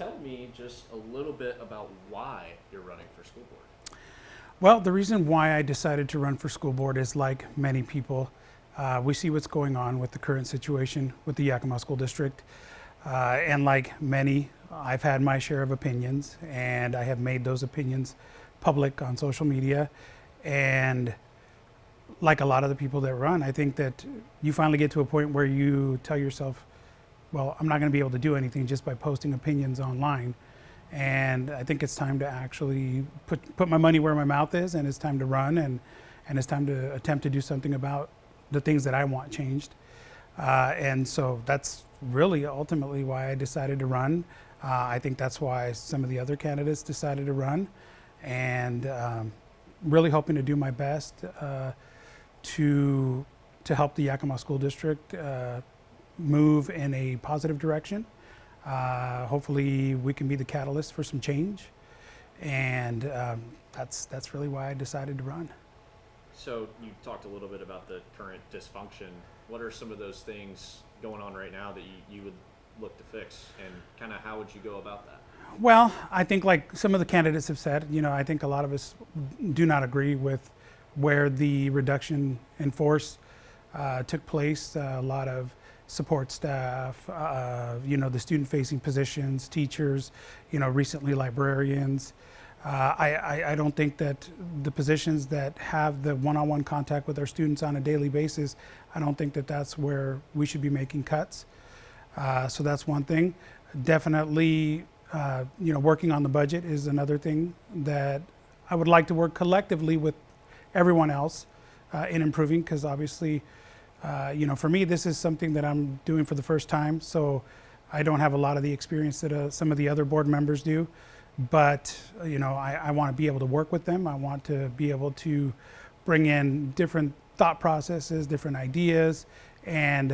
tell me just a little bit about why you're running for school board. Well, the reason why I decided to run for school board is like many people. We see what's going on with the current situation with the Yakima School District. And like many, I've had my share of opinions, and I have made those opinions public on social media. And like a lot of the people that run, I think that you finally get to a point where you tell yourself, well, I'm not going to be able to do anything just by posting opinions online. And I think it's time to actually put my money where my mouth is, and it's time to run, and it's time to attempt to do something about the things that I want changed. And so that's really ultimately why I decided to run. I think that's why some of the other candidates decided to run, and really hoping to do my best to help the Yakima School District move in a positive direction. Hopefully we can be the catalyst for some change, and that's really why I decided to run. So you talked a little bit about the current dysfunction. What are some of those things going on right now that you would look to fix, and kind of how would you go about that? Well, I think like some of the candidates have said, I think a lot of us do not agree with where the reduction in force took place. A lot of support staff, the student-facing positions, teachers, recently librarians. I don't think that the positions that have the one-on-one contact with our students on a daily basis, I don't think that that's where we should be making cuts. So that's one thing. Definitely, working on the budget is another thing that I would like to work collectively with everyone else in improving, because obviously, for me, this is something that I'm doing for the first time, so I don't have a lot of the experience that some of the other board members do. But I want to be able to work with them. I want to be able to bring in different thought processes, different ideas, and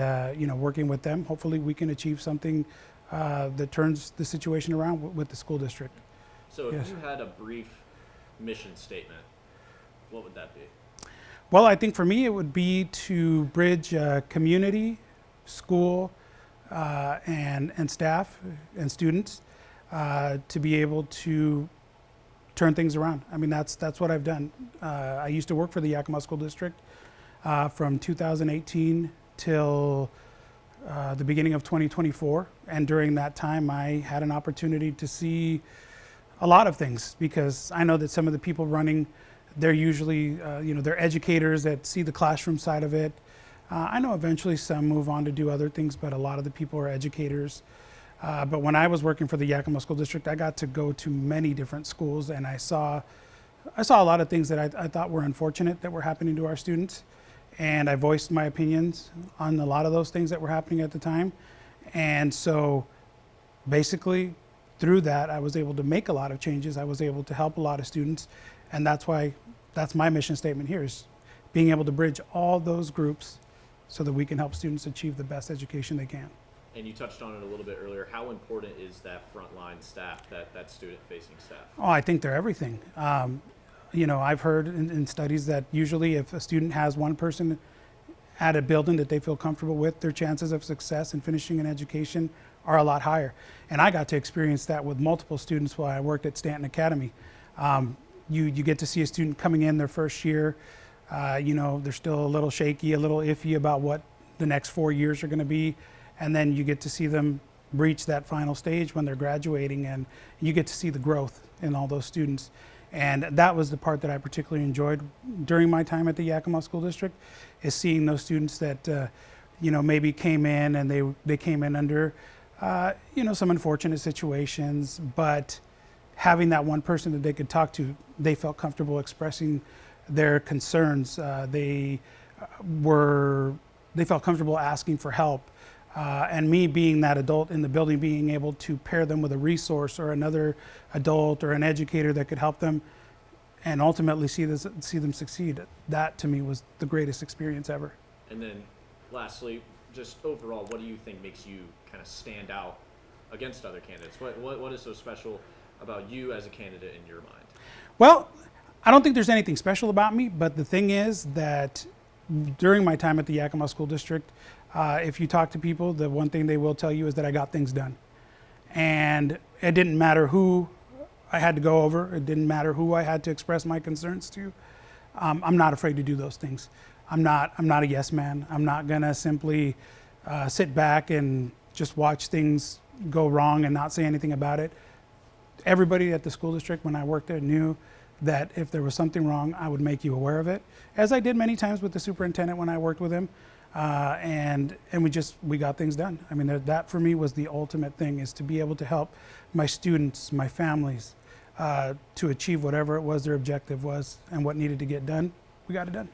working with them, hopefully we can achieve something that turns the situation around with the school district. So if Yes. you had a brief mission statement, what would that be? Well, I think for me it would be to bridge community, school, and staff and students to be able to turn things around. I mean, that's what I've done. I used to work for the Yakima School District from 2018 till the beginning of 2024, and during that time I had an opportunity to see a lot of things, because I know that some of the people running, they're usually, they're educators that see the classroom side of it. I know eventually some move on to do other things, but a lot of the people are educators. But when I was working for the Yakima School District, I got to go to many different schools, and I saw a lot of things that I thought were unfortunate that were happening to our students. And I voiced my opinions on a lot of those things that were happening at the time. And so basically through that, I was able to make a lot of changes. I was able to help a lot of students. And that's my mission statement here, is being able to bridge all those groups so that we can help students achieve the best education they can. And you touched on it a little bit earlier. How important is that frontline staff, that student-facing staff? Oh, I think they're everything. I've heard in studies that usually if a student has one person at a building that they feel comfortable with, their chances of success in finishing an education are a lot higher. And I got to experience that with multiple students while I worked at Stanton Academy. You get to see a student coming in their first year, they're still a little shaky, a little iffy about what the next 4 years are going to be. And then you get to see them reach that final stage when they're graduating, and you get to see the growth in all those students. And that was the part that I particularly enjoyed during my time at the Yakima School District, is seeing those students that, maybe came in and they came in under, some unfortunate situations, but having that one person that they could talk to, they felt comfortable expressing their concerns. They felt comfortable asking for help. And me being that adult in the building, being able to pair them with a resource or another adult or an educator that could help them and ultimately see them succeed, that to me was the greatest experience ever. And then lastly, just overall, what do you think makes you kind of stand out against other candidates? What is so special about you as a candidate in your mind? Well, I don't think there's anything special about me, but the thing is that during my time at the Yakima School District, if you talk to people, the one thing they will tell you is that I got things done. And it didn't matter who I had to go over. It didn't matter who I had to express my concerns to. I'm not afraid to do those things. I'm not a yes man. I'm not gonna simply sit back and just watch things go wrong and not say anything about it. Everybody at the school district when I worked there knew that if there was something wrong, I would make you aware of it, as I did many times with the superintendent when I worked with him. And we got things done. I mean, that for me was the ultimate thing, is to be able to help my students, my families, to achieve whatever it was their objective was and what needed to get done. We got it done.